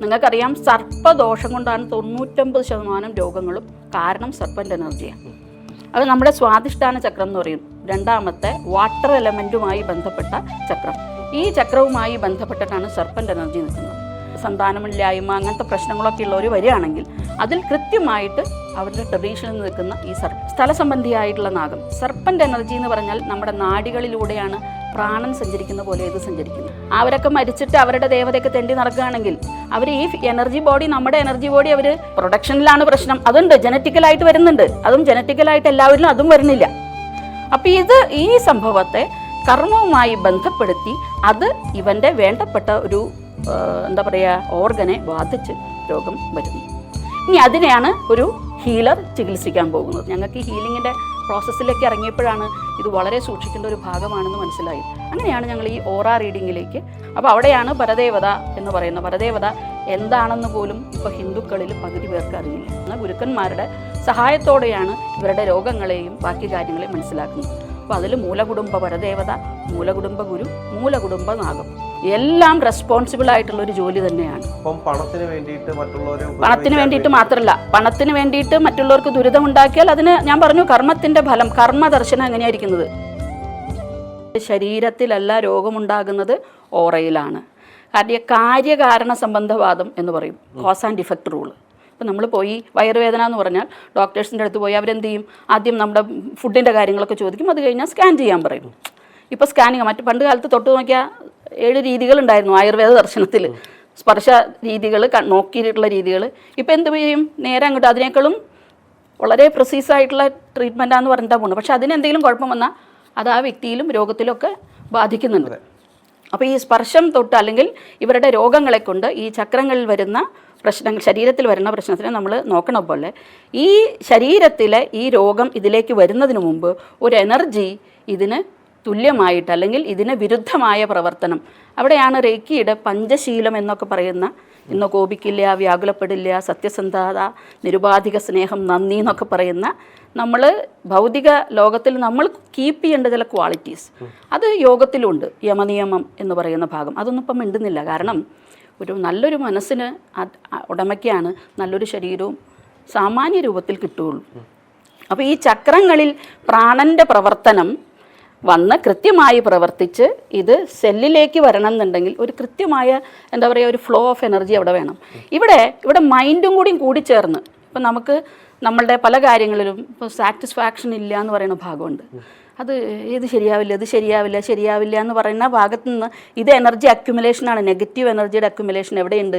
നിങ്ങൾക്കറിയാം സർപ്പദോഷം കൊണ്ടാണ് 99% രോഗങ്ങളും കാരണം സർപ്പൻ്റ് എനർജിയാണ്. അത് നമ്മുടെ സ്വാധിഷ്ഠാന ചക്രം എന്ന് പറയും, രണ്ടാമത്തെ വാട്ടർ എലമെൻറ്റുമായി ബന്ധപ്പെട്ട ചക്രം. ഈ ചക്രവുമായി ബന്ധപ്പെട്ടിട്ടാണ് സർപ്പൻ്റ് എനർജി നിൽക്കുന്നത്. സന്താനമില്ലായ്മ അങ്ങനത്തെ പ്രശ്നങ്ങളൊക്കെ ഉള്ളവർ വരികയാണെങ്കിൽ അതിൽ കൃത്യമായിട്ട് അവരുടെ ട്രഡീഷനിൽ നിൽക്കുന്ന ഈ സ്ഥലസംബന്ധിയായിട്ടുള്ള നാഗം. സർപ്പൻ്റ് എനർജി എന്ന് പറഞ്ഞാൽ നമ്മുടെ നാഡികളിലൂടെയാണ് പ്രാണൻ സഞ്ചരിക്കുന്ന പോലെ ഇത് സഞ്ചരിക്കുന്നത്. അവരൊക്കെ മരിച്ചിട്ട് അവരുടെ ദേവതയൊക്കെ തെണ്ടി നടക്കുകയാണെങ്കിൽ അവർ ഈ എനർജി ബോഡി, നമ്മുടെ എനർജി ബോഡി അവർ പ്രൊഡക്ഷനിലാണ് പ്രശ്നം. അതുണ്ട്, ജനറ്റിക്കലായിട്ട് വരുന്നുണ്ട്. അതും ജനറ്റിക്കലായിട്ട് എല്ലാവരിലും അതും വരുന്നില്ല. അപ്പം ഈ സംഭവത്തെ കർമ്മവുമായി ബന്ധപ്പെടുത്തി അത് ഇവൻ്റെ വേണ്ടപ്പെട്ട ഒരു എന്താ പറയുക ഓർഗനെ ബാധിച്ച് രോഗം വരുന്നു. ഇനി അതിനെയാണ് ഒരു ഹീലർ ചികിത്സിക്കാൻ പോകുന്നത്. ഞങ്ങൾക്ക് ഈ ഹീലിങ്ങിൻ്റെ പ്രോസസ്സിലേക്ക് ഇറങ്ങിയപ്പോഴാണ് ഇത് വളരെ സൂക്ഷിക്കേണ്ട ഒരു ഭാഗമാണെന്ന് മനസ്സിലായി. അങ്ങനെയാണ് ഞങ്ങൾ ഈ ഓറ റീഡിങ്ങിലേക്ക്. അപ്പോൾ അവിടെയാണ് പരദേവത എന്ന് പറയുന്നത്. പരദേവത എന്താണെന്ന് പോലും ഇപ്പോൾ ഹിന്ദുക്കളിൽ പകുതി പേർക്ക് അറിയില്ല. ഗുരുക്കന്മാരുടെ സഹായത്തോടെയാണ് ഇവരുടെ രോഗങ്ങളെയും ബാക്കി കാര്യങ്ങളെയും മനസ്സിലാക്കുന്നത്. അപ്പോൾ അതിൽ മൂലകുടുംബ പരദേവത, മൂലകുടുംബ ഗുരു, മൂലകുടുംബ നാഗം എല്ലാം റെസ്പോൺസിബിൾ ആയിട്ടുള്ളൊരു ജോലി തന്നെയാണ്. പണത്തിന് വേണ്ടിയിട്ട് മാത്രമല്ല, പണത്തിന് വേണ്ടിയിട്ട് മറ്റുള്ളവർക്ക് ദുരിതം ഉണ്ടാക്കിയാൽ അതിന് ഞാൻ പറഞ്ഞു കർമ്മത്തിൻ്റെ ഫലം, കർമ്മദർശനം എങ്ങനെയായിരിക്കുന്നത്. ശരീരത്തിലല്ല രോഗമുണ്ടാകുന്നത്, ഓറയിലാണ്. കാരണം കാര്യകാരണ സംബന്ധവാദം എന്ന് പറയും, കോസ് ആൻഡ് ഇഫക്റ്റ് റൂള്. ഇപ്പം നമ്മൾ പോയി വയറുവേദന എന്ന് പറഞ്ഞാൽ ഡോക്ടേഴ്സിൻ്റെ അടുത്ത് പോയി അവരെന്ത് ചെയ്യും, ആദ്യം നമ്മുടെ ഫുഡിൻ്റെ കാര്യങ്ങളൊക്കെ ചോദിക്കും, അത് കഴിഞ്ഞാൽ സ്കാൻ ചെയ്യാൻ പറയും. ഇപ്പോൾ സ്കാനിങ് പണ്ട് കാലത്ത് തൊട്ട് നോക്കിയാൽ 7 രീതികളുണ്ടായിരുന്നു ആയുർവേദ ദർശനത്തിൽ, സ്പർശ രീതികൾ, നോക്കിയിട്ടുള്ള രീതികൾ. ഇപ്പോൾ എന്ത് ചെയ്യും, നേരെ അങ്ങോട്ട് അതിനേക്കാളും വളരെ പ്രിസീസായിട്ടുള്ള ട്രീറ്റ്മെൻറ്റാന്ന് പറഞ്ഞിട്ടാണ് പോകുന്നത്. പക്ഷേ അതിനെന്തെങ്കിലും കുഴപ്പം വന്നാൽ അത് ആ വ്യക്തിയിലും രോഗത്തിലൊക്കെ ബാധിക്കുന്നുണ്ട്. അപ്പോൾ ഈ സ്പർശം തൊട്ട് അല്ലെങ്കിൽ ഇവരുടെ രോഗങ്ങളെ കൊണ്ട് ഈ ചക്രങ്ങളിൽ വരുന്ന പ്രശ്നങ്ങൾ, ശരീരത്തിൽ വരുന്ന പ്രശ്നത്തിനെ നമ്മൾ നോക്കണ പോലെ ഈ ശരീരത്തിലെ ഈ രോഗം ഇതിലേക്ക് വരുന്നതിന് മുമ്പ് ഒരു എനർജി ഇതിന് തുല്യമായിട്ട് അല്ലെങ്കിൽ ഇതിന് വിരുദ്ധമായ പ്രവർത്തനം, അവിടെയാണ് റേക്കിയുടെ പഞ്ചശീലം എന്നൊക്കെ പറയുന്ന, ഇന്ന് കോപിക്കില്ല, വ്യാകുലപ്പെടില്ല, സത്യസന്ധത, നിരുപാധിക സ്നേഹം, നന്ദി എന്നൊക്കെ പറയുന്ന നമ്മൾ ഭൗതിക ലോകത്തിൽ നമ്മൾ കീപ്പ് ചെയ്യേണ്ട ചില ക്വാളിറ്റീസ് അത് യോഗത്തിലുണ്ട്. യമനിയമം എന്ന് പറയുന്ന ഭാഗം അതൊന്നും ഇപ്പം മിണ്ടുന്നില്ല. കാരണം ഒരു നല്ലൊരു മനസ്സിന് ഉടമയ്ക്കാണ് നല്ലൊരു ശരീരവും സാമാന്യ രൂപത്തിൽ കിട്ടുകയുള്ളൂ. അപ്പോൾ ഈ ചക്രങ്ങളിൽ പ്രാണൻ്റെ പ്രവർത്തനം വന്ന് കൃത്യമായി പ്രവർത്തിച്ച് ഇത് സെല്ലിലേക്ക് വരണം എന്നുണ്ടെങ്കിൽ ഒരു കൃത്യമായ എന്താ പറയുക ഒരു ഫ്ലോ ഓഫ് എനർജി അവിടെ വേണം. ഇവിടെ മൈൻഡും കൂടി ചേർന്ന് ഇപ്പം നമുക്ക് നമ്മളുടെ പല കാര്യങ്ങളിലും ഇപ്പോൾ സാറ്റിസ്ഫാക്ഷൻ ഇല്ല എന്ന് പറയുന്ന ഭാഗമുണ്ട്. അത് ഇത് ശരിയാവില്ല എന്ന് പറയുന്ന ഭാഗത്തു നിന്ന് ഇത് എനർജി അക്യുമുലേഷനാണ്. നെഗറ്റീവ് എനർജിയുടെ അക്യുമുലേഷൻ എവിടെയുണ്ട്,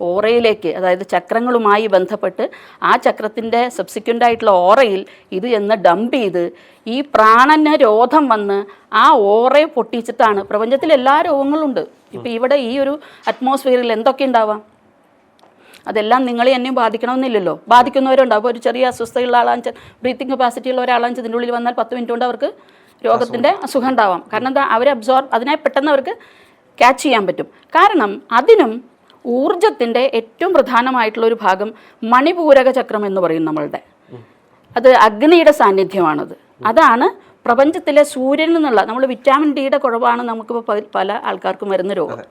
ഓറയിലേക്ക്, അതായത് ചക്രങ്ങളുമായി ബന്ധപ്പെട്ട് ആ ചക്രത്തിൻ്റെ സബ്സിക്വൻ്റ് ആയിട്ടുള്ള ഓറയിൽ ഇത് എന്ന് ഡംപ് ചെയ്ത് ഈ പ്രാണന് രോധം വന്ന് ആ ഓറയെ പൊട്ടിച്ചിട്ടാണ്. പ്രപഞ്ചത്തിൽ എല്ലാ രോഗങ്ങളുണ്ട്. ഇപ്പോൾ ഇവിടെ ഈ ഒരു അറ്റ്മോസ്ഫിയറിൽ എന്തൊക്കെ ഉണ്ടാവാം, അതെല്ലാം നിങ്ങളെ എന്നെയും ബാധിക്കണമെന്നില്ലല്ലോ. ബാധിക്കുന്നവരുണ്ടാവും. അപ്പോൾ ഒരു ചെറിയ അസ്വസ്ഥയുള്ള ആളാണെന്ന്, ബ്രീത്തിങ് കപ്പാസിറ്റി ഉള്ള ഒരാളാണെന്ന് ഇതിൻ്റെ ഉള്ളിൽ വന്നാൽ 10 മിനിറ്റ് കൊണ്ട് അവർക്ക് രോഗത്തിൻ്റെ അസുഖം ഉണ്ടാവാം. കാരണം എന്താ, അവരെ അതിനെ പെട്ടെന്ന് അവർക്ക് ക്യാച്ച് ചെയ്യാൻ പറ്റും. കാരണം അതിനും ഊർജത്തിൻ്റെ ഏറ്റവും പ്രധാനമായിട്ടുള്ളൊരു ഭാഗം മണിപൂരക ചക്രം എന്ന് പറയും നമ്മളുടെ. അത് അഗ്നിയുടെ സാന്നിധ്യമാണത്. അതാണ് പ്രപഞ്ചത്തിലെ സൂര്യനിൽ നിന്നുള്ള നമ്മൾ വിറ്റാമിൻ ഡിയുടെ കുറവാണ് നമുക്കിപ്പോൾ പല ആൾക്കാർക്കും വരുന്ന രോഗം.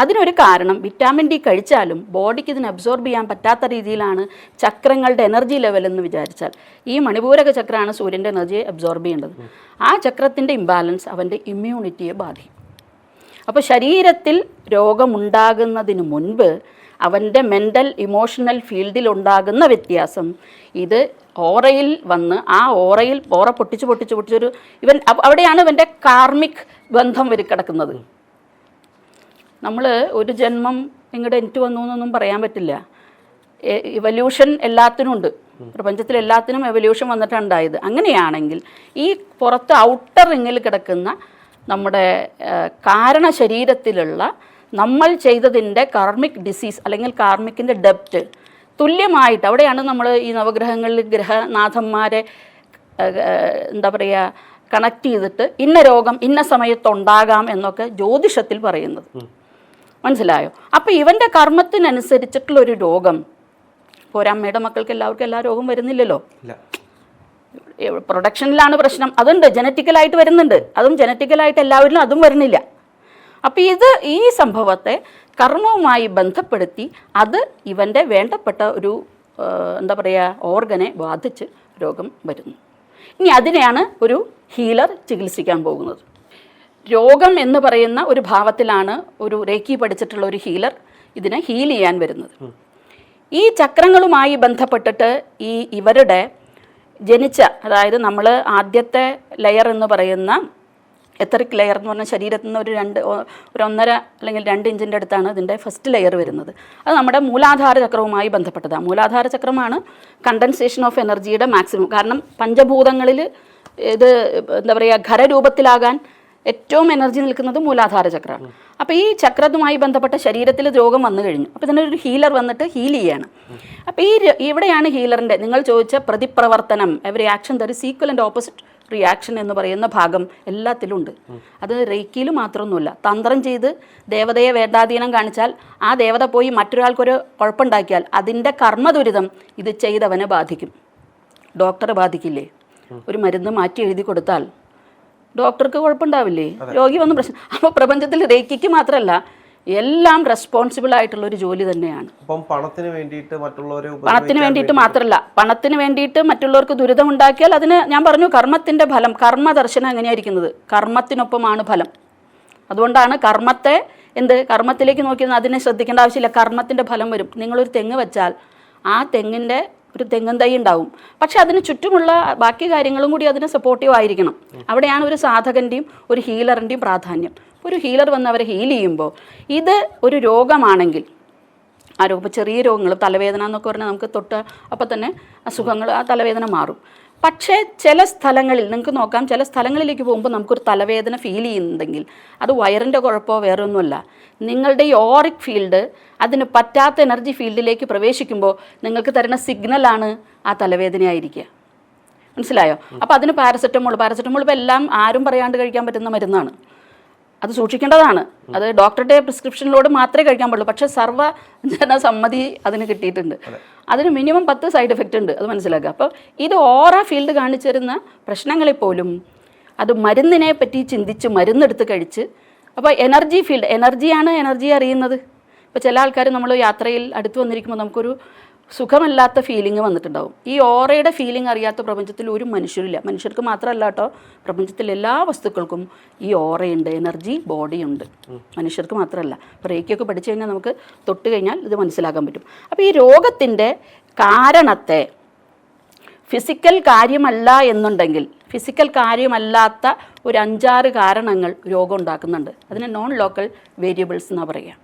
അതിനൊരു കാരണം വിറ്റാമിൻ ഡി കഴിച്ചാലും ബോഡിക്ക് ഇതിന് അബ്സോർബ് ചെയ്യാൻ പറ്റാത്ത രീതിയിലാണ് ചക്രങ്ങളുടെ എനർജി ലെവൽ എന്ന് വിചാരിച്ചാൽ ഈ മണിപൂരക ചക്രമാണ് സൂര്യൻ്റെ എനർജിയെ അബ്സോർബ് ചെയ്യേണ്ടത്. ആ ചക്രത്തിൻ്റെ ഇംബാലൻസ് അവൻ്റെ ഇമ്മ്യൂണിറ്റിയെ ബാധിക്കും. അപ്പോൾ ശരീരത്തിൽ രോഗമുണ്ടാകുന്നതിന് മുൻപ് അവൻ്റെ മെൻ്റൽ ഇമോഷണൽ ഫീൽഡിലുണ്ടാകുന്ന വ്യത്യാസം ഇത് ഓറയിൽ വന്ന് ആ ഓറ പൊട്ടിച്ചൊരു അവിടെയാണ് ഇവൻ്റെ കാർമിക് ബന്ധം കിടക്കുന്നത്. നമ്മൾ ഒരു ജന്മം ഇങ്ങോട്ട് എനിക്ക് വന്നു എന്നൊന്നും പറയാൻ പറ്റില്ല. എവല്യൂഷൻ എല്ലാത്തിനും ഉണ്ട്. പ്രപഞ്ചത്തിൽ എല്ലാത്തിനും എവല്യൂഷൻ വന്നിട്ടാണ് ഉണ്ടായത്. അങ്ങനെയാണെങ്കിൽ ഈ പുറത്ത് ഔട്ടർ റിങ്ങിൽ കിടക്കുന്ന നമ്മുടെ കാരണ ശരീരത്തിലുള്ള നമ്മൾ ചെയ്തതിൻ്റെ കാർമിക് ഡിസീസ് അല്ലെങ്കിൽ കാർമിക്കിൻ്റെ ഡെപ്റ്റ് തുല്യമായിട്ട് അവിടെയാണ് നമ്മൾ ഈ നവഗ്രഹങ്ങളിൽ ഗ്രഹനാഥന്മാരെ എന്താ പറയുക കണക്ട് ചെയ്തിട്ട് ഇന്ന രോഗം ഇന്ന സമയത്തുണ്ടാകാം എന്നൊക്കെ ജ്യോതിഷത്തിൽ പറയുന്നത്. മനസ്സിലായോ? അപ്പോൾ ഇവൻ്റെ കർമ്മത്തിനനുസരിച്ചിട്ടുള്ളൊരു രോഗം ഇപ്പോൾ ഒരമ്മയുടെ മക്കൾക്ക് എല്ലാവർക്കും എല്ലാ രോഗം വരുന്നില്ലല്ലോ. പ്രൊഡക്ഷനിലാണ് പ്രശ്നം. അതുണ്ട്, ജനറ്റിക്കലായിട്ട് വരുന്നുണ്ട്. അതും ജനറ്റിക്കലായിട്ട് എല്ലാവരിലും അതും വരുന്നില്ല. അപ്പോൾ ഈ സംഭവത്തെ കർമ്മവുമായി ബന്ധപ്പെടുത്തി അത് ഇവൻ്റെ വേണ്ടപ്പെട്ട ഒരു എന്താ പറയുക ഓർഗനെ ബാധിച്ച് രോഗം വരുന്നു. ഇനി അതിനെയാണ് ഒരു ഹീലർ ചികിത്സിക്കാൻ പോകുന്നത്. രോഗം എന്ന് പറയുന്ന ഒരു ഭാവത്തിലാണ് ഒരു റേക്കി പഠിച്ചിട്ടുള്ള ഒരു ഹീലർ ഇതിനെ ഹീൽ ചെയ്യാൻ വരുന്നത്. ഈ ചക്രങ്ങളുമായി ബന്ധപ്പെട്ടിട്ട് ഇവരുടെ ജനിച്ച, അതായത് നമ്മൾ ആദ്യത്തെ ലെയർ എന്ന് പറയുന്ന എത്തറിക് ലെയർ എന്ന് പറഞ്ഞാൽ ശരീരത്തിൽ നിന്ന് ഒരു 1.5 അല്ലെങ്കിൽ 2 ഇഞ്ചിൻ്റെ അടുത്താണ് ഇതിൻ്റെ ഫസ്റ്റ് ലെയർ വരുന്നത്. അത് നമ്മുടെ മൂലാധാര ചക്രവുമായി ബന്ധപ്പെട്ടതാണ്. മൂലാധാര ചക്രമാണ് കണ്ടൻസേഷൻ ഓഫ് എനർജിയുടെ മാക്സിമം. കാരണം പഞ്ചഭൂതങ്ങളിൽ ഇത് എന്താ പറയുക ഖരരൂപത്തിലാകാൻ ഏറ്റവും എനർജി നിൽക്കുന്നത് മൂലാധാര ചക്രമാണ്. അപ്പോൾ ഈ ചക്രവുമായി ബന്ധപ്പെട്ട ശരീരത്തിൽ രോഗം വന്നു കഴിഞ്ഞു. അപ്പോൾ ഇതിനൊരു ഹീലർ വന്നിട്ട് ഹീൽ ചെയ്യാണ്. അപ്പോൾ ഇവിടെയാണ് ഹീലറിൻ്റെ നിങ്ങൾ ചോദിച്ച പ്രതിപ്രവർത്തനം, every action there is equal and opposite reaction എന്ന് പറയുന്ന ഭാഗം എല്ലാത്തിലും ഉണ്ട്. അത് റേക്കിയിൽ മാത്രമൊന്നുമില്ല. തന്ത്രം ചെയ്ത് ദേവതയെ വേണ്ടാധീനം കാണിച്ചാൽ ആ ദേവത പോയി മറ്റൊരാൾക്കൊരു കുഴപ്പമുണ്ടാക്കിയാൽ അതിൻ്റെ കർമ്മദുരിതം ഇത് ചെയ്തവനെ ബാധിക്കും. ഡോക്ടറെ ബാധിക്കില്ലേ? ഒരു മരുന്ന് മാറ്റി എഴുതി കൊടുത്താൽ ഡോക്ടർക്ക് കുഴപ്പമുണ്ടാവില്ലേ? രോഗി വന്ന് പ്രശ്നം. അപ്പോൾ പ്രപഞ്ചത്തിൽ റേക്കിക്ക് മാത്രമല്ല എല്ലാം റെസ്പോൺസിബിൾ ആയിട്ടുള്ള ഒരു ജോലി തന്നെയാണ്. പണത്തിന് വേണ്ടിയിട്ട് മാത്രമല്ല, പണത്തിന് വേണ്ടിയിട്ട് മറ്റുള്ളവർക്ക് ദുരിതം ഉണ്ടാക്കിയാൽ അതിന് ഞാൻ പറഞ്ഞു കർമ്മത്തിൻ്റെ ഫലം, കർമ്മദർശനം എങ്ങനെയായിരിക്കുന്നത്? കർമ്മത്തിനൊപ്പമാണ് ഫലം. അതുകൊണ്ടാണ് കർമ്മത്തെ കർമ്മത്തിലേക്ക് നോക്കി അതിനെ ശ്രദ്ധിക്കേണ്ട ആവശ്യമില്ല. കർമ്മത്തിൻ്റെ ഫലം വരും. നിങ്ങളൊരു തെങ്ങ് വെച്ചാൽ ആ തെങ്ങിൻ്റെ ഒരു തെങ്ങും തൈ ഉണ്ടാവും. പക്ഷെ അതിന് ചുറ്റുമുള്ള ബാക്കി കാര്യങ്ങളും കൂടി അതിന് സപ്പോർട്ടീവ് ആയിരിക്കണം. അവിടെയാണ് ഒരു സാധകൻ്റെയും ഒരു ഹീലറിൻ്റെയും പ്രാധാന്യം. ഒരു ഹീലർ വന്ന് അവരെ ഹീൽ ചെയ്യുമ്പോൾ ഇത് ഒരു രോഗമാണെങ്കിൽ ആ രോഗം, ചെറിയ രോഗങ്ങൾ, തലവേദന എന്നൊക്കെ പറഞ്ഞാൽ നമുക്ക് തൊട്ട് അപ്പോൾ തന്നെ അസുഖങ്ങൾ, ആ തലവേദന മാറും. പക്ഷേ ചില സ്ഥലങ്ങളിൽ നിങ്ങൾക്ക് നോക്കാം, ചില സ്ഥലങ്ങളിലേക്ക് പോകുമ്പോൾ നമുക്കൊരു തലവേദന ഫീൽ ചെയ്യുന്നുണ്ടെങ്കിൽ അത് വയറിൻ്റെ കുഴപ്പമോ വേറെ ഒന്നുമല്ല. നിങ്ങളുടെ ഈ ഓറിക് ഫീൽഡ് അതിന് പറ്റാത്ത എനർജി ഫീൽഡിലേക്ക് പ്രവേശിക്കുമ്പോൾ നിങ്ങൾക്ക് തരുന്ന സിഗ്നലാണ് ആ തലവേദനയായിരിക്കുക. മനസ്സിലായോ? അപ്പോൾ അതിന് പാരസെറ്റമോൾ ഇപ്പോൾ എല്ലാം ആരും പറയാണ്ട് കഴിക്കാൻ പറ്റുന്ന മരുന്നാണ്. അത് സൂക്ഷിക്കേണ്ടതാണ്. അത് ഡോക്ടറുടെ പ്രിസ്ക്രിപ്ഷനിലൂടെ മാത്രമേ കഴിക്കാൻ പാടുള്ളൂ. പക്ഷേ സർവ്വജനസമ്മതി അതിന് കിട്ടിയിട്ടുണ്ട്. അതിന് മിനിമം 10 സൈഡ് എഫക്റ്റ് ഉണ്ട്. അത് മനസ്സിലാക്കുക. അപ്പോൾ ഇത് ഓറ ഫീൽഡ് കാണിച്ചു തരുന്ന പ്രശ്നങ്ങളിൽ പോലും അത് മരുന്നിനെ പറ്റി ചിന്തിച്ച് മരുന്നെടുത്ത് കഴിച്ച്, അപ്പോൾ എനർജി ഫീൽഡ്, എനർജി അറിയുന്നത്. ഇപ്പോൾ ചില ആൾക്കാർ നമ്മൾ യാത്രയിൽ അടുത്ത് വന്നിരിക്കുമ്പോൾ നമുക്കൊരു സുഖമല്ലാത്ത ഫീലിംഗ് വന്നിട്ടുണ്ടാവും. ഈ ഓറയുടെ ഫീലിംഗ് അറിയാത്ത പ്രപഞ്ചത്തിൽ ഒരു മനുഷ്യരില്ല. മനുഷ്യർക്ക് മാത്രമല്ല കേട്ടോ, പ്രപഞ്ചത്തിലെ എല്ലാ വസ്തുക്കൾക്കും ഈ ഓറയുണ്ട്, എനർജി ബോഡിയുണ്ട്. മനുഷ്യർക്ക് മാത്രമല്ല. അപ്പോൾ റേക്കിയൊക്കെ പഠിച്ചു കഴിഞ്ഞാൽ നമുക്ക് തൊട്ട് കഴിഞ്ഞാൽ ഇത് മനസ്സിലാക്കാൻ പറ്റും. അപ്പോൾ ഈ രോഗത്തിൻ്റെ കാരണത്തെ ഫിസിക്കൽ കാര്യമല്ല എന്നുണ്ടെങ്കിൽ, ഫിസിക്കൽ കാര്യമല്ലാത്ത ഒരു 5-6 കാരണങ്ങൾ രോഗം ഉണ്ടാക്കുന്നുണ്ട്. അതിന് നോൺ ലോക്കൽ വേരിയബിൾസ് എന്നാണ് പറയുക.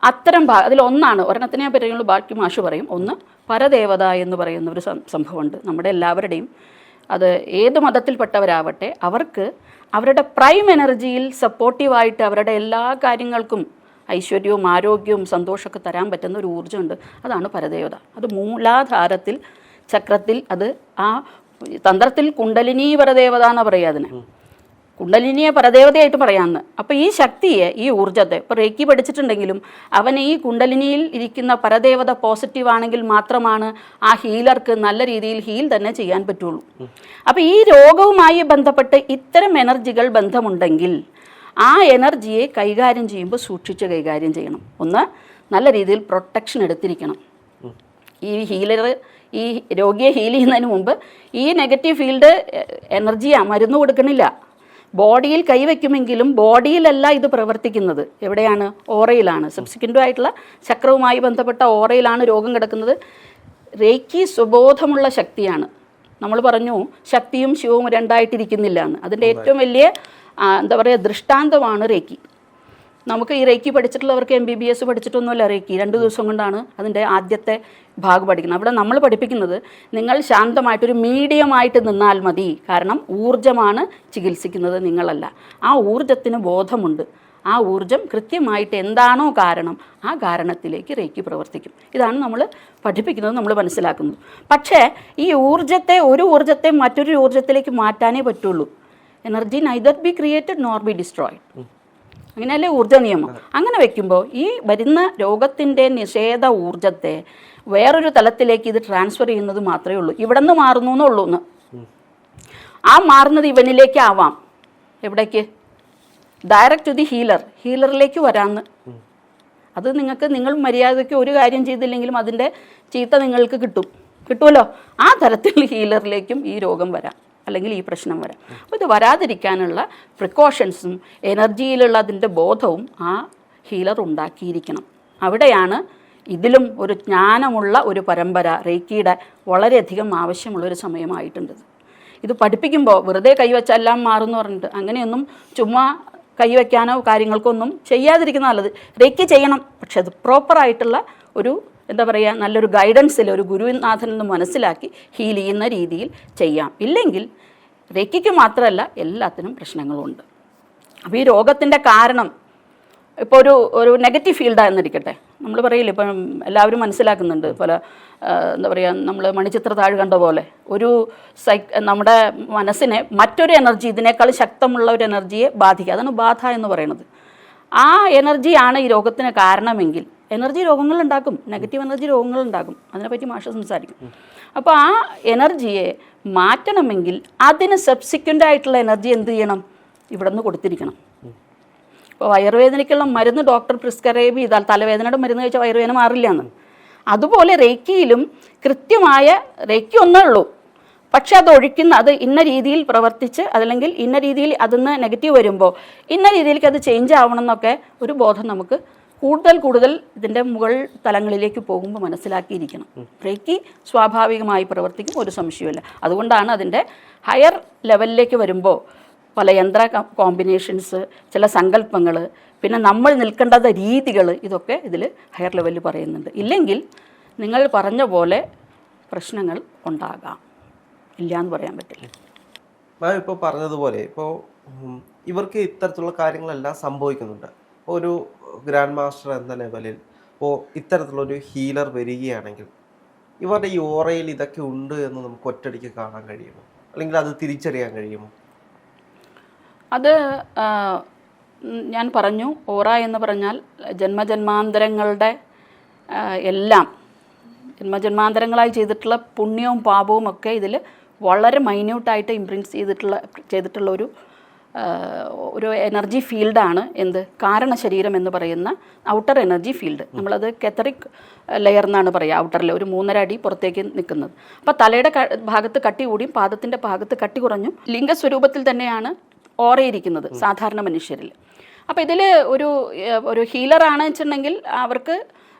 അത്തരം അതിലൊന്നാണ്, ഒരെണ്ണത്തിനെ പറയുള്ളൂ, ബാക്കി മാഷ് പറയും. ഒന്ന് പരദേവത എന്ന് പറയുന്ന ഒരു സംഭവമുണ്ട് നമ്മുടെ എല്ലാവരുടെയും. അത് ഏത് മതത്തിൽപ്പെട്ടവരാവട്ടെ, അവർക്ക് അവരുടെ പ്രൈം എനർജിയിൽ സപ്പോർട്ടീവായിട്ട് അവരുടെ എല്ലാ കാര്യങ്ങൾക്കും ഐശ്വര്യവും ആരോഗ്യവും സന്തോഷമൊക്കെ തരാൻ പറ്റുന്ന ഒരു ഊർജ്ജമുണ്ട്. അതാണ് പരദേവത. അത് മൂലാധാരത്തിൽ ചക്രത്തിൽ, അത് ആ തന്ത്രത്തിൽ കുണ്ടലിനി പരദേവത എന്നാണ് പറയുക. അതിന് കുണ്ടലിനിയെ പരദേവതയായിട്ട് പറയാമെന്ന്. അപ്പോൾ ഈ ശക്തിയെ, ഈ ഊർജ്ജത്തെ, ഇപ്പോൾ റേക്കി പഠിച്ചിട്ടുണ്ടെങ്കിലും അവന് ഈ കുണ്ടലിനിയിൽ ഇരിക്കുന്ന പരദേവത പോസിറ്റീവ് ആണെങ്കിൽ മാത്രമാണ് ആ ഹീലർക്ക് നല്ല രീതിയിൽ ഹീൽ തന്നെ ചെയ്യാൻ പറ്റുള്ളൂ. അപ്പോൾ ഈ രോഗവുമായി ബന്ധപ്പെട്ട് ഇത്തരം എനർജികൾ ബന്ധമുണ്ടെങ്കിൽ ആ എനർജിയെ കൈകാര്യം ചെയ്യുമ്പോൾ സൂക്ഷിച്ച് കൈകാര്യം ചെയ്യണം. ഒന്ന്, നല്ല രീതിയിൽ പ്രൊട്ടക്ഷൻ എടുത്തിരിക്കണം. ഈ ഹീലർ ഈ രോഗിയെ ഹീൽ ചെയ്യുന്നതിന് മുമ്പ് ഈ നെഗറ്റീവ് ഫീൽഡ് എനർജിയാണ്, മരുന്ന് കൊടുക്കണില്ല. ബോഡിയിൽ കൈവയ്ക്കുമെങ്കിലും ബോഡിയിലല്ല ഇത് പ്രവർത്തിക്കുന്നത്. എവിടെയാണ്? ഓറയിലാണ്. സബ്സിക്വൻ്റ് ആയിട്ടുള്ള ചക്രവുമായി ബന്ധപ്പെട്ട ഓറയിലാണ് രോഗം കിടക്കുന്നത്. റേക്കി സുബോധമുള്ള ശക്തിയാണ്. നമ്മൾ പറഞ്ഞു ശക്തിയും ശിവവും രണ്ടായിട്ടിരിക്കുന്നില്ല എന്ന്. അതിൻ്റെ ഏറ്റവും വലിയ എന്താ പറയുക ദൃഷ്ടാന്തമാണ് റേക്കി. നമുക്ക് ഈ റേക്കി പഠിച്ചിട്ടുള്ളവർക്ക് MBBS പഠിച്ചിട്ടൊന്നുമല്ല റേക്കി. 2 ദിവസം കൊണ്ടാണ് അതിൻ്റെ ആദ്യത്തെ ഭാഗം പഠിക്കുന്നത്. അവിടെ നമ്മൾ പഠിപ്പിക്കുന്നത് നിങ്ങൾ ശാന്തമായിട്ടൊരു മീഡിയമായിട്ട് നിന്നാൽ മതി. കാരണം ഊർജ്ജമാണ് ചികിത്സിക്കുന്നത്, നിങ്ങളല്ല. ആ ഊർജ്ജത്തിന് ബോധമുണ്ട്. ആ ഊർജ്ജം കൃത്യമായിട്ട് എന്താണോ കാരണം, ആ കാരണത്തിലേക്ക് റേക്കി പ്രവർത്തിക്കും. ഇതാണ് നമ്മൾ പഠിപ്പിക്കുന്നത്, നമ്മൾ മനസ്സിലാക്കുന്നത്. പക്ഷേ ഈ ഒരു ഊർജ്ജത്തെ മറ്റൊരു ഊർജ്ജത്തിലേക്ക് മാറ്റാനേ പറ്റുള്ളൂ. Energy neither be created nor B destroyed. അങ്ങനെയല്ലേ ഊർജ്ജ നിയമം. അങ്ങനെ വെക്കുമ്പോൾ ഈ വരുന്ന രോഗത്തിൻ്റെ നിഷേധ ഊർജ്ജത്തെ വേറൊരു തലത്തിലേക്ക് ഇത് ട്രാൻസ്ഫർ ചെയ്യുന്നത് മാത്രമേ ഉള്ളൂ. ഇവിടെ നിന്ന് മാറുന്നു എന്നുള്ളൂ. ആ മാറുന്നത് ഇവനിലേക്ക് ആവാം. എവിടേക്ക്? ഡയറക്റ്റ് ടു ദി ഹീലറിലേക്ക് വരാമെന്ന്. അത് നിങ്ങൾ മര്യാദയ്ക്ക് ഒരു കാര്യം ചെയ്തില്ലെങ്കിലും അതിൻ്റെ ചീത്ത നിങ്ങൾക്ക് കിട്ടുമല്ലോ. ആ തരത്തിൽ ഹീലറിലേക്കും ഈ രോഗം വരാം, അല്ലെങ്കിൽ ഈ പ്രശ്നം വരാം. അപ്പോൾ ഇത് വരാതിരിക്കാനുള്ള പ്രിക്കോഷൻസും എനർജിയിലുള്ള അതിൻ്റെ ബോധവും ആ ഹീലർ ഉണ്ടാക്കിയിരിക്കണം. അവിടെയാണ് ഇതിലും ഒരു ജ്ഞാനമുള്ള ഒരു പരമ്പര റേക്കിയുടെ വളരെയധികം ആവശ്യമുള്ളൊരു സമയമായിട്ടുണ്ട്. ഇത് പഠിപ്പിക്കുമ്പോൾ വെറുതെ കൈവച്ചാൽ എല്ലാം മാറുമെന്ന് പറഞ്ഞിട്ട് അങ്ങനെയൊന്നും ചുമ്മാ കൈവയ്ക്കാനോ കാര്യങ്ങൾക്കൊന്നും ചെയ്യാതിരിക്കുന്ന നല്ലത്. റേക്കി ചെയ്യണം, പക്ഷെ അത് പ്രോപ്പറായിട്ടുള്ള ഒരു എന്താ പറയുക, നല്ലൊരു ഗൈഡൻസിൽ ഒരു ഗുരുനാഥനിൽ നിന്ന് മനസ്സിലാക്കി ഹീൽ ചെയ്യുന്ന രീതിയിൽ ചെയ്യാം. ഇല്ലെങ്കിൽ റേക്കിക്ക് മാത്രമല്ല എല്ലാത്തിനും പ്രശ്നങ്ങളുണ്ട്. അപ്പോൾ ഈ രോഗത്തിൻ്റെ കാരണം ഇപ്പോൾ ഒരു നെഗറ്റീവ് ഫീൽഡായെന്നിരിക്കട്ടെ, നമ്മൾ പറയില്ലേ, ഇപ്പം എല്ലാവരും മനസ്സിലാക്കുന്നുണ്ട്. പോലെ എന്താ പറയുക, നമ്മൾ മണിച്ചിത്ര താഴ് കണ്ട പോലെ ഒരു നമ്മുടെ മനസ്സിനെ മറ്റൊരു എനർജി, ഇതിനേക്കാൾ ശക്തമുള്ള ഒരു എനർജിയെ ബാധിക്കുക. അതാണ് ബാധ എന്ന് പറയുന്നത്. ആ എനർജിയാണ് ഈ രോഗത്തിന് കാരണമെങ്കിൽ എനർജി രോഗങ്ങളുണ്ടാക്കും, നെഗറ്റീവ് എനർജി രോഗങ്ങളുണ്ടാക്കും. അതിനെപ്പറ്റി മാഷ സംസാരിക്കും. അപ്പോൾ ആ എനർജിയെ മാറ്റണമെങ്കിൽ അതിന് സബ്സിക്വൻ്റ് ആയിട്ടുള്ള എനർജി എന്ത് ചെയ്യണം? ഇവിടെ നിന്ന് കൊടുത്തിരിക്കണം. ഇപ്പോൾ വയറുവേദനയ്ക്കുള്ള മരുന്ന് ഡോക്ടർ പ്രിസ്ക്രൈബ് ചെയ്താൽ തലവേദനയുടെ മരുന്ന് കഴിച്ചാൽ വയറുവേദന മാറില്ല എന്ന്. അതുപോലെ റേക്കിയിലും കൃത്യമായ റേക്കി ഒന്നേ ഉള്ളൂ, പക്ഷെ അത് അത് ഇന്ന രീതിയിൽ പ്രവർത്തിച്ച് അതല്ലെങ്കിൽ ഇന്ന രീതിയിൽ അതിന്ന് നെഗറ്റീവ് വരുമ്പോൾ ഇന്ന രീതിയിലേക്ക് അത് ചേഞ്ച് ആവണം എന്നൊക്കെ ഒരു ബോധം നമുക്ക് കൂടുതൽ ഇതിൻ്റെ മുകൾ തലങ്ങളിലേക്ക് പോകുമ്പോൾ മനസ്സിലാക്കിയിരിക്കണം. റേക്കി സ്വാഭാവികമായി പ്രവർത്തിക്കും, ഒരു സംശയമില്ല. അതുകൊണ്ടാണ് അതിൻ്റെ ഹയർ ലെവലിലേക്ക് വരുമ്പോൾ പല യന്ത്ര കോമ്പിനേഷൻസ്, ചില സങ്കല്പങ്ങൾ, പിന്നെ നമ്മൾ നിൽക്കേണ്ടത് രീതികൾ, ഇതൊക്കെ ഇതിൽ ഹയർ ലെവലിൽ പറയുന്നുണ്ട്. ഇല്ലെങ്കിൽ നിങ്ങൾ പറഞ്ഞ പോലെ പ്രശ്നങ്ങൾ ഉണ്ടാകാം, ഇല്ല എന്ന് പറയാൻ പറ്റില്ല. മാം ഇപ്പോൾ പറഞ്ഞതുപോലെ ഇപ്പോൾ ഇവർക്ക് ഇത്തരത്തിലുള്ള കാര്യങ്ങളെല്ലാം സംഭവിക്കുന്നുണ്ട്. ഒരു ഗ്രാൻഡ് മാസ്റ്റർ എന്ന ലെവലിൽ ഇപ്പോൾ ഇത്തരത്തിലുള്ളൊരു ഹീലർ വരികയാണെങ്കിൽ ഇവരുടെ ഈ ഓറയിൽ ഇതൊക്കെ ഉണ്ട് എന്ന് നമുക്ക് ഒറ്റയടിക്ക് കാണാൻ കഴിയുമോ, അല്ലെങ്കിൽ അത് തിരിച്ചറിയാൻ കഴിയുമോ? അത് ഞാൻ പറഞ്ഞു, ഓറ എന്ന് പറഞ്ഞാൽ ജന്മജന്മാന്തരങ്ങളുടെ എല്ലാം ജന്മജന്മാന്തരങ്ങളായി ചെയ്തിട്ടുള്ള പുണ്യവും പാപവും ഒക്കെ ഇതിൽ വളരെ മൈന്യൂട്ടായിട്ട് ഇംപ്രിൻസ് ചെയ്തിട്ടുള്ള ഒരു എനർജി ഫീൽഡാണ് എന്ത് കാരണശരീരം എന്ന് പറയുന്ന ഔട്ടർ എനർജി ഫീൽഡ്. നമ്മളത് കെത്തറിക് ലെയർ എന്നാണ് പറയുക. ഔട്ടറിൽ ഒരു 3.5 അടി പുറത്തേക്ക് നിൽക്കുന്നത്. അപ്പോൾ തലയുടെ ഭാഗത്ത് കട്ടി കൂടിയും പാദത്തിൻ്റെ ഭാഗത്ത് കട്ടി കുറഞ്ഞും ലിംഗസ്വരൂപത്തിൽ തന്നെയാണ് ഓറയിരിക്കുന്നത് സാധാരണ മനുഷ്യരിൽ. അപ്പോൾ ഇതിൽ ഒരു ഹീലറാണ് വെച്ചിട്ടുണ്ടെങ്കിൽ അവർക്ക്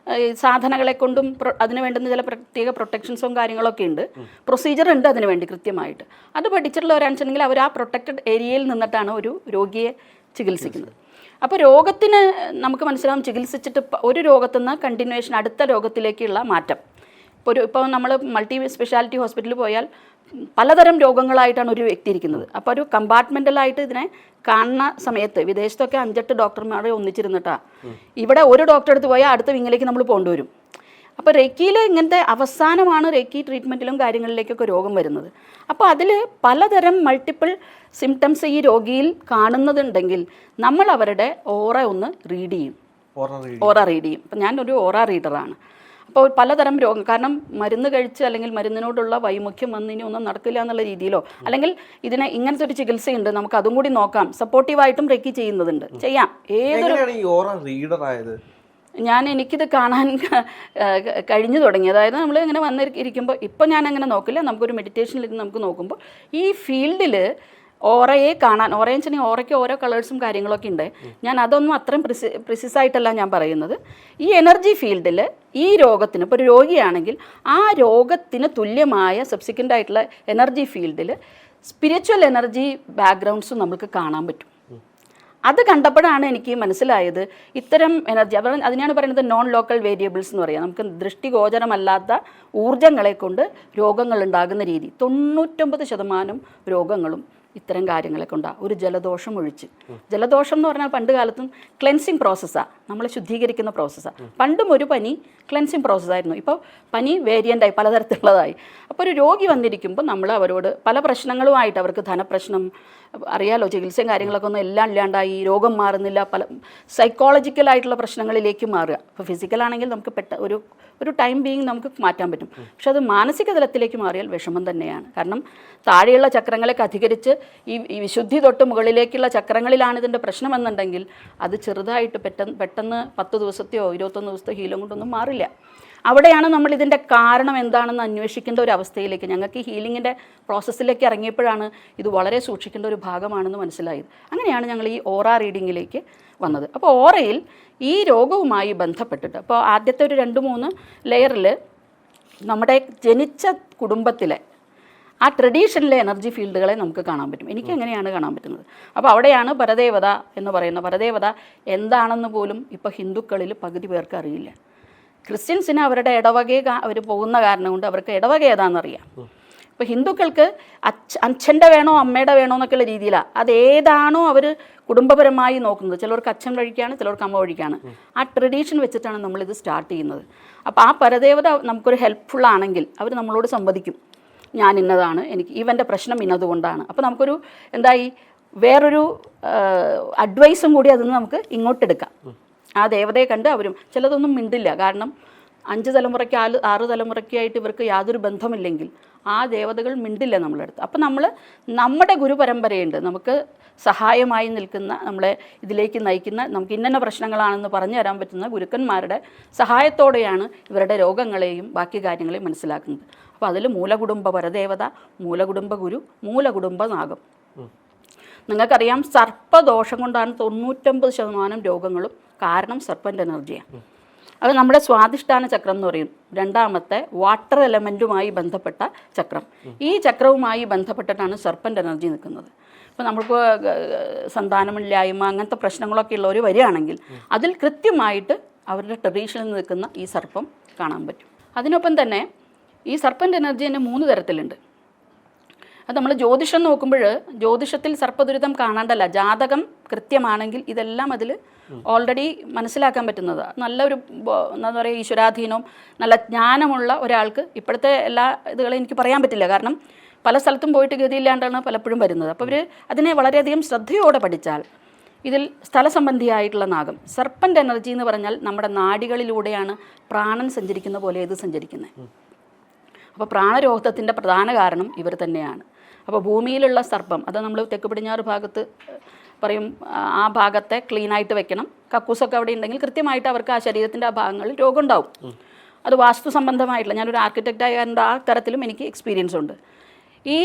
സാധനങ്ങളെ കൊണ്ടും അതിന് വേണ്ടുന്ന ചില പ്രത്യേക പ്രൊട്ടക്ഷൻസും കാര്യങ്ങളൊക്കെ ഉണ്ട്, പ്രൊസീജിയർ ഉണ്ട് അതിന് വേണ്ടി കൃത്യമായിട്ട്. അത് പഠിച്ചിട്ടുള്ളവരാണെന്നുണ്ടെങ്കിൽ അവർ ആ പ്രൊട്ടക്റ്റഡ് ഏരിയയിൽ നിന്നിട്ടാണ് ഒരു രോഗിയെ ചികിത്സിക്കുന്നത്. അപ്പോൾ രോഗത്തിന് നമുക്ക് മനസ്സിലാവും, ചികിത്സിച്ചിട്ട് ഒരു രോഗത്തിൽ നിന്ന് കണ്ടിന്യൂവേഷൻ അടുത്ത രോഗത്തിലേക്കുള്ള മാറ്റം. ഇപ്പോൾ നമ്മൾ മൾട്ടി സ്പെഷ്യാലിറ്റി ഹോസ്പിറ്റലിൽ പോയാൽ പലതരം രോഗങ്ങളായിട്ടാണ് ഒരു വ്യക്തി ഇരിക്കുന്നത്. അപ്പോൾ ഒരു കമ്പാർട്ട്മെൻ്റലായിട്ട് ഇതിനെ കാണുന്ന സമയത്ത് വിദേശത്തൊക്കെ 5-8 ഡോക്ടർമാരെ ഒന്നിച്ചിരുന്നിട്ടാണ്. ഇവിടെ ഒരു ഡോക്ടറെ അടുത്ത് പോയാൽ അടുത്ത വിങ്ങിലേക്ക് നമ്മൾ പോകേണ്ടി വരും. അപ്പോൾ റേക്കിയിൽ ഇങ്ങനത്തെ അവസാനമാണ് റേക്കി ട്രീറ്റ്മെൻറ്റിലും കാര്യങ്ങളിലേക്കൊക്കെ രോഗം വരുന്നത്. അപ്പോൾ അതിൽ പലതരം മൾട്ടിപ്പിൾ സിംറ്റംസ് ഈ രോഗിയിൽ കാണുന്നതുണ്ടെങ്കിൽ നമ്മൾ അവരുടെ ഓറ ഒന്ന് റീഡ് ചെയ്യും. അപ്പം ഞാനൊരു ഓറ റീഡറാണ്. അപ്പോൾ പലതരം രോഗം, കാരണം മരുന്ന് കഴിച്ച് അല്ലെങ്കിൽ മരുന്നിനോടുള്ള വൈമുഖ്യം വന്ന് ഇനി ഒന്നും നടക്കില്ല എന്നുള്ള രീതിയിലോ, അല്ലെങ്കിൽ ഇതിനെ ഇങ്ങനത്തെ ഒരു ചികിത്സയുണ്ട് നമുക്ക് അതും കൂടി നോക്കാം, സപ്പോർട്ടീവായിട്ടും റെക്കി ചെയ്യുന്നതുണ്ട്, ചെയ്യാം. എനിക്കിത് കാണാൻ കഴിഞ്ഞു തുടങ്ങി. അതായത് നമ്മൾ ഇങ്ങനെ വന്നിരിക്കുമ്പോൾ ഇപ്പം ഞാൻ അങ്ങനെ നോക്കില്ല, നമുക്കൊരു മെഡിറ്റേഷനിലിരുന്ന് നമുക്ക് നോക്കുമ്പോൾ ഈ ഫീൽഡിൽ ഓറയെ കാണാൻ, ഓറയെന്ന് വെച്ചിട്ടുണ്ടെങ്കിൽ ഓറയ്ക്ക് ഓരോ കളേഴ്സും കാര്യങ്ങളൊക്കെ ഉണ്ട്. ഞാൻ അതൊന്നും അത്രയും പ്രിസിസായിട്ടല്ല ഞാൻ പറയുന്നത്. ഈ എനർജി ഫീൽഡിൽ ഈ രോഗത്തിന്, ഇപ്പോൾ ഒരു രോഗിയാണെങ്കിൽ ആ രോഗത്തിന് തുല്യമായ സബ്സിക്വൻ്റ് ആയിട്ടുള്ള എനർജി ഫീൽഡിൽ സ്പിരിച്വൽ എനർജി ബാക്ക്ഗ്രൗണ്ട്സും നമുക്ക് കാണാൻ പറ്റും. അത് കണ്ടപ്പോഴാണ് എനിക്ക് മനസ്സിലായത് ഇത്തരം എനർജി, അതിനാണ് പറയുന്നത് നോൺ ലോക്കൽ വേരിയബിൾസ് എന്ന് പറയുക. നമുക്ക് ദൃഷ്ടിഗോചരമല്ലാത്ത ഊർജ്ജങ്ങളെ കൊണ്ട് രോഗങ്ങൾ ഉണ്ടാകുന്ന രീതി. 99% രോഗങ്ങളും ഇത്തരം കാര്യങ്ങളൊക്കെ ഉണ്ടാകും. ഒരു ജലദോഷം ഒഴിച്ച്, ജലദോഷം എന്ന് പറഞ്ഞാൽ പണ്ട് കാലത്തും ക്ലെൻസിങ് പ്രോസസ്സാണ്, നമ്മളെ ശുദ്ധീകരിക്കുന്ന പ്രോസസ്സാണ്. പണ്ടും ഒരു പനി ക്ലെൻസിങ് പ്രോസസ്സായിരുന്നു. ഇപ്പോൾ പനി വേരിയൻ്റായി പലതരത്തിലുള്ളതായി. അപ്പോൾ ഒരു രോഗി വന്നിരിക്കുമ്പോൾ നമ്മൾ അവരോട് പല പ്രശ്നങ്ങളുമായിട്ട്, അവർക്ക് ധനപ്രശ്നം അറിയാലോ, ചികിത്സയും കാര്യങ്ങളൊക്കെ ഒന്നും എല്ലാം ഇല്ലാണ്ടായി, രോഗം മാറുന്നില്ല, പല സൈക്കോളജിക്കലായിട്ടുള്ള പ്രശ്നങ്ങളിലേക്ക് മാറുക. ഇപ്പോൾ ഫിസിക്കലാണെങ്കിൽ നമുക്ക് ഒരു ടൈം ബീയിങ് നമുക്ക് മാറ്റാൻ പറ്റും. പക്ഷെ അത് മാനസിക തലത്തിലേക്ക് മാറിയാൽ വിഷമം തന്നെയാണ്. കാരണം താഴെയുള്ള ചക്രങ്ങളൊക്കെ അധികരിച്ച് ഈ വിശുദ്ധി തൊട്ട് മുകളിലേക്കുള്ള ചക്രങ്ങളിലാണ് ഇതിൻ്റെ പ്രശ്നമെന്നുണ്ടെങ്കിൽ അത് ചെറുതായിട്ട് പെട്ടെന്ന് 10 ദിവസത്തെയോ 21 ദിവസത്തെയോ ഹീലിംഗ് കൊണ്ടൊന്നും മാറില്ല. അവിടെയാണ് നമ്മൾ ഇതിൻ്റെ കാരണം എന്താണെന്ന് അന്വേഷിക്കേണ്ട ഒരു അവസ്ഥയിലേക്ക്, ഞങ്ങൾക്ക് ഈ ഹീലിങ്ങിൻ്റെ പ്രോസസ്സിലേക്ക് ഇറങ്ങിയപ്പോഴാണ് ഇത് വളരെ സൂക്ഷിക്കേണ്ട ഒരു ഭാഗമാണെന്ന് മനസ്സിലായത്. അങ്ങനെയാണ് ഞങ്ങൾ ഈ ഓറ റീഡിങ്ങിലേക്ക് വന്നത്. അപ്പോൾ ഓറയിൽ ഈ രോഗവുമായി ബന്ധപ്പെട്ടിട്ട് അപ്പോൾ ആദ്യത്തെ ഒരു 2-3 ലെയറിൽ നമ്മുടെ ജനിച്ച കുടുംബത്തിലെ ആ ട്രഡീഷണലിലെ എനർജി ഫീൽഡുകളെ നമുക്ക് കാണാൻ പറ്റും. എനിക്ക് എങ്ങനെയാണ് കാണാൻ പറ്റുന്നത്. അപ്പോൾ അവിടെയാണ് പരദേവത എന്ന് പറയുന്ന പരദേവത എന്താണെന്ന് പോലും ഇപ്പോൾ ഹിന്ദുക്കളിൽ പകുതി പേർക്ക് അറിയില്ല. ക്രിസ്ത്യൻസിന് അവരുടെ ഇടവകയെ അവർ പോകുന്ന കാരണം കൊണ്ട് അവർക്ക് ഇടവക ഏതാണെന്നറിയാം. ഇപ്പോൾ ഹിന്ദുക്കൾക്ക് അച്ഛൻ്റെ വേണോ അമ്മയുടെ വേണോ എന്നൊക്കെയുള്ള രീതിയിലാണ് അതേതാണോ അവർ കുടുംബപരമായി നോക്കുന്നത്. ചിലർക്ക് അച്ഛൻ വഴിക്കാണ്, ചിലർക്ക് അമ്മ വഴിക്കാണ്. ആ ട്രഡീഷൻ വെച്ചിട്ടാണ് നമ്മളിത് സ്റ്റാർട്ട് ചെയ്യുന്നത്. അപ്പോൾ ആ പരദേവത നമുക്കൊരു ഹെൽപ്ഫുൾ ആണെങ്കിൽ അവർ നമ്മളോട് സംവദിക്കും, ഞാൻ ഇന്നതാണ്, എനിക്ക് ഇവൻ്റെ പ്രശ്നം ഇന്നതുകൊണ്ടാണ്. അപ്പോൾ നമുക്കൊരു എന്തായി വേറൊരു അഡ്വൈസും കൂടി അതിൽ നിന്ന് നമുക്ക് ഇങ്ങോട്ടെടുക്കാം. ആ ദേവതയെ കണ്ട് അവരും ചിലതൊന്നും മിണ്ടില്ല. കാരണം 5 തലമുറയ്ക്ക് 6 തലമുറയ്ക്കായിട്ട് ഇവർക്ക് യാതൊരു ബന്ധമില്ലെങ്കിൽ ആ ദേവതകൾ മിണ്ടില്ല നമ്മളെ അടുത്ത്. അപ്പോൾ നമ്മുടെ ഗുരുപരമ്പരയുണ്ട്, നമുക്ക് സഹായമായി നിൽക്കുന്ന, നമ്മളെ ഇതിലേക്ക് നയിക്കുന്ന, നമുക്ക് ഇന്ന പ്രശ്നങ്ങളാണെന്ന് പറഞ്ഞു തരാൻ പറ്റുന്ന ഗുരുക്കന്മാരുടെ സഹായത്തോടെയാണ് ഇവരുടെ രോഗങ്ങളെയും ബാക്കി കാര്യങ്ങളെയും മനസ്സിലാക്കുന്നത്. അപ്പോൾ അതിൽ മൂലകുടുംബ പരദേവത, മൂലകുടുംബ ഗുരു, മൂലകുടുംബ നാഗം. നിങ്ങൾക്കറിയാം സർപ്പദോഷം കൊണ്ടാണ് 99% രോഗങ്ങളും കാരണം സർപ്പൻ്റ് എനർജിയാണ്. അത് നമ്മുടെ സ്വാധിഷ്ഠാന ചക്രം എന്ന് പറയും, 2ാമത്തെ വാട്ടർ എലമെൻറ്റുമായി ബന്ധപ്പെട്ട ചക്രം. ഈ ചക്രവുമായി ബന്ധപ്പെട്ടിട്ടാണ് സർപ്പൻ്റ് എനർജി നിൽക്കുന്നത്. ഇപ്പോൾ നമുക്ക് സന്താനമില്ലായ്മ അങ്ങനത്തെ പ്രശ്നങ്ങളൊക്കെ ഉള്ളവർ വരികയാണെങ്കിൽ അതിൽ കൃത്യമായിട്ട് അവരുടെ ട്രഡീഷനിൽ നിൽക്കുന്ന ഈ സർപ്പം കാണാൻ പറ്റും. അതിനൊപ്പം തന്നെ ഈ സർപ്പൻ്റ് എനർജി തന്നെ 3 തരത്തിലുണ്ട്. അത് നമ്മൾ ജ്യോതിഷം നോക്കുമ്പോൾ ജ്യോതിഷത്തിൽ സർപ്പദുരിതം കാണാണ്ടല്ല, ജാതകം കൃത്യമാണെങ്കിൽ ഇതെല്ലാം അതിൽ ഓൾറെഡി മനസ്സിലാക്കാൻ പറ്റുന്നത്. നല്ലൊരു എന്താ പറയുക ഈശ്വരാധീനവും നല്ല ജ്ഞാനമുള്ള ഒരാൾക്ക് ഇപ്പോഴത്തെ എല്ലാ ഇതുകളും എനിക്ക് പറയാൻ പറ്റില്ല. കാരണം പല സ്ഥലത്തും പോയിട്ട് ഗതിയില്ലാണ്ടാണ് പലപ്പോഴും വരുന്നത്. അപ്പോൾ അവർ അതിനെ വളരെയധികം ശ്രദ്ധയോടെ പഠിച്ചാൽ ഇതിൽ സ്ഥലസംബന്ധിയായിട്ടുള്ള നാഗം, സർപ്പൻ്റ് എനർജി എന്ന് പറഞ്ഞാൽ നമ്മുടെ നാഡികളിലൂടെയാണ് പ്രാണൻ സഞ്ചരിക്കുന്ന പോലെ ഇത് സഞ്ചരിക്കുന്നത്. അപ്പോൾ പ്രാണരോഗത്തിൻ്റെ പ്രധാന കാരണം ഇവർ തന്നെയാണ്. അപ്പോൾ ഭൂമിയിലുള്ള സർപ്പം അത് നമ്മൾ തെക്ക് പടിഞ്ഞാറ് ഭാഗത്ത് പറയും, ആ ഭാഗത്തെ ക്ലീനായിട്ട് വെക്കണം. കക്കൂസൊക്കെ അവിടെ ഉണ്ടെങ്കിൽ കൃത്യമായിട്ട് അവർക്ക് ആ ശരീരത്തിൻ്റെ ആ ഭാഗങ്ങളിൽ രോഗം ഉണ്ടാവും. അത് വാസ്തു സംബന്ധമായിട്ടുള്ള, ഞാനൊരു ആർക്കിടെക്റ്റ് ആയതുകൊണ്ട് ആ തരത്തിലും എനിക്ക് എക്സ്പീരിയൻസ് ഉണ്ട്. ഈ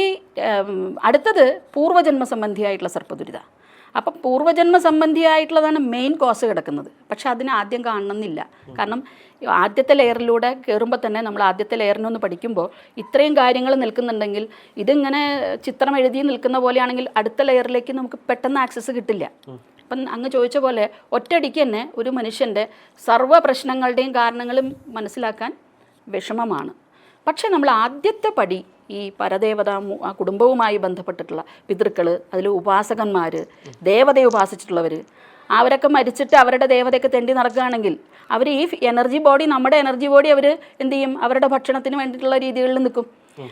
അടുത്തത് പൂർവ്വജന്മ സംബന്ധിയായിട്ടുള്ള സർപ്പദുരിത. അപ്പം പൂർവ്വജന്മ സംബന്ധിയായിട്ടുള്ളതാണ് മെയിൻ കോസ് കിടക്കുന്നത്. പക്ഷെ അതിനെ ആദ്യം കാണണമെന്നില്ല. കാരണം ആദ്യത്തെ ലെയറിലൂടെ കയറുമ്പോൾ തന്നെ നമ്മൾ ആദ്യത്തെ ലെയറിനൊന്ന് പഠിക്കുമ്പോൾ ഇത്രയും കാര്യങ്ങൾ നിൽക്കുന്നുണ്ടെങ്കിൽ ഇതിങ്ങനെ ചിത്രം എഴുതി നിൽക്കുന്ന പോലെയാണെങ്കിൽ അടുത്ത ലെയറിലേക്ക് നമുക്ക് പെട്ടെന്ന് ആക്സസ് കിട്ടില്ല. അപ്പം അങ്ങ് ചോദിച്ച പോലെ ഒറ്റയടിക്ക് തന്നെ ഒരു മനുഷ്യൻ്റെ സർവ്വ പ്രശ്നങ്ങളുടെയും കാരണങ്ങളും മനസ്സിലാക്കാൻ വിഷമമാണ്. പക്ഷേ നമ്മൾ ആദ്യത്തെ പടി ഈ പരദേവത, ആ കുടുംബവുമായി ബന്ധപ്പെട്ടിട്ടുള്ള പിതൃക്കൾ, അതിൽ ഉപാസകന്മാർ, ദേവതയെ ഉപാസിച്ചിട്ടുള്ളവർ, അവരൊക്കെ മരിച്ചിട്ട് അവരുടെ ദേവതയൊക്കെ തെണ്ടി നടക്കുകയാണെങ്കിൽ അവർ ഈ എനർജി ബോഡി, നമ്മുടെ എനർജി ബോഡി അവർ എന്ത് ചെയ്യും, അവരുടെ ഭക്ഷണത്തിന് വേണ്ടിയിട്ടുള്ള രീതികളിൽ നിൽക്കും.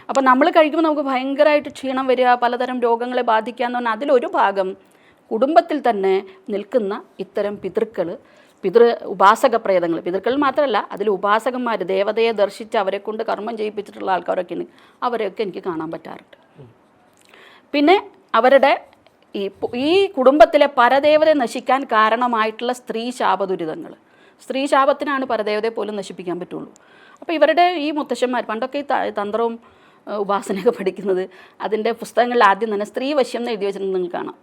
അപ്പോൾ നമ്മൾ കഴിക്കുമ്പോൾ നമുക്ക് ഭയങ്കരമായിട്ട് ക്ഷീണം വരിക, പലതരം രോഗങ്ങളെ ബാധിക്കുക എന്ന് പറഞ്ഞാൽ അതിലൊരു ഭാഗം കുടുംബത്തിൽ തന്നെ നിൽക്കുന്ന ഇത്തരം പിതൃ ഉപാസക പ്രേതങ്ങൾ, പിതൃക്കൾ മാത്രമല്ല അതിൽ ഉപാസകന്മാർ, ദേവതയെ ദർശിച്ച് അവരെ കൊണ്ട് കർമ്മം ചെയ്യിപ്പിച്ചിട്ടുള്ള ആൾക്കാരൊക്കെ ഉണ്ട്. അവരെയൊക്കെ എനിക്ക് കാണാൻ പറ്റാറുണ്ട്. പിന്നെ അവരുടെ ഈ കുടുംബത്തിലെ പരദേവതയെ നശിക്കാൻ കാരണമായിട്ടുള്ള സ്ത്രീ ശാപദുരിതങ്ങൾ, സ്ത്രീ ശാപത്തിനാണ് പരദേവതയെ പോലും നശിപ്പിക്കാൻ പറ്റുള്ളൂ. അപ്പോൾ ഇവരുടെ ഈ മുത്തശ്ശന്മാർ പണ്ടൊക്കെ ഈ തന്ത്രവും ഉപാസനയൊക്കെ പഠിക്കുന്നത് അതിൻ്റെ പുസ്തകങ്ങളിൽ ആദ്യം തന്നെ സ്ത്രീവശ്യം എന്ന് എഴുതി വെച്ചിട്ടുണ്ട്, നിങ്ങൾക്ക് കാണാം.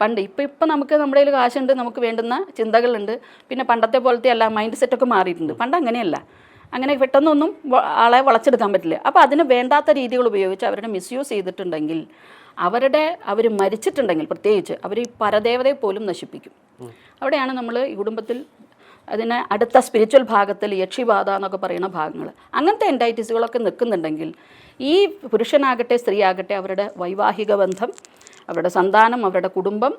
പണ്ട് ഇപ്പം നമുക്ക് നമ്മുടെ കയ്യിൽ കാശുണ്ട്, നമുക്ക് വേണ്ടുന്ന ചിന്തകളുണ്ട്, പിന്നെ പണ്ടത്തെ പോലത്തെ അല്ല, മൈൻഡ് സെറ്റൊക്കെ മാറിയിട്ടുണ്ട്. പണ്ട് അങ്ങനെയല്ല, അങ്ങനെ പെട്ടെന്നൊന്നും ആളെ വളച്ചെടുക്കാൻ പറ്റില്ല. അപ്പോൾ അതിന് വേണ്ടാത്ത രീതികൾ ഉപയോഗിച്ച് അവരുടെ മിസ്യൂസ് ചെയ്തിട്ടുണ്ടെങ്കിൽ, അവർ മരിച്ചിട്ടുണ്ടെങ്കിൽ പ്രത്യേകിച്ച് അവർ ഈ പരദേവതയെ പോലും നശിപ്പിക്കും. അവിടെയാണ് നമ്മൾ ഈ കുടുംബത്തിൽ അതിന് അടുത്ത സ്പിരിച്വൽ ഭാഗത്തിൽ യക്ഷിബാധ എന്നൊക്കെ പറയുന്ന ഭാഗങ്ങൾ, അങ്ങനത്തെ എൻറ്റൈറ്റിസുകളൊക്കെ നിൽക്കുന്നുണ്ടെങ്കിൽ ഈ പുരുഷനാകട്ടെ സ്ത്രീ ആകട്ടെ അവരുടെ വൈവാഹിക ബന്ധം, അവരുടെ സന്താനം, അവരുടെ കുടുംബം,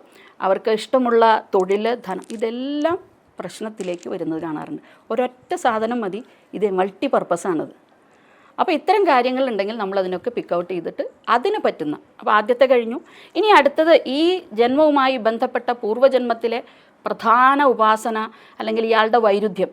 അവർക്ക് ഇഷ്ടമുള്ള തൊഴിൽ, ധനം, ഇതെല്ലാം പ്രശ്നത്തിലേക്ക് വരുന്നത് കാണാറുണ്ട്. ഒരൊറ്റ സാധനം മതി, ഇത് മൾട്ടി പർപ്പസാണത്. അപ്പോൾ ഇത്തരം കാര്യങ്ങളുണ്ടെങ്കിൽ നമ്മളതിനൊക്കെ പിക്ക് ഔട്ട് ചെയ്തിട്ട് അതിന് പറ്റുന്ന, അപ്പോൾ ആദ്യത്തെ കഴിഞ്ഞു. ഇനി അടുത്തത് ഈ ജന്മവുമായി ബന്ധപ്പെട്ട പൂർവ്വജന്മത്തിലെ പ്രധാന ഉപാസന അല്ലെങ്കിൽ ഇയാളുടെ വൈരുദ്ധ്യം,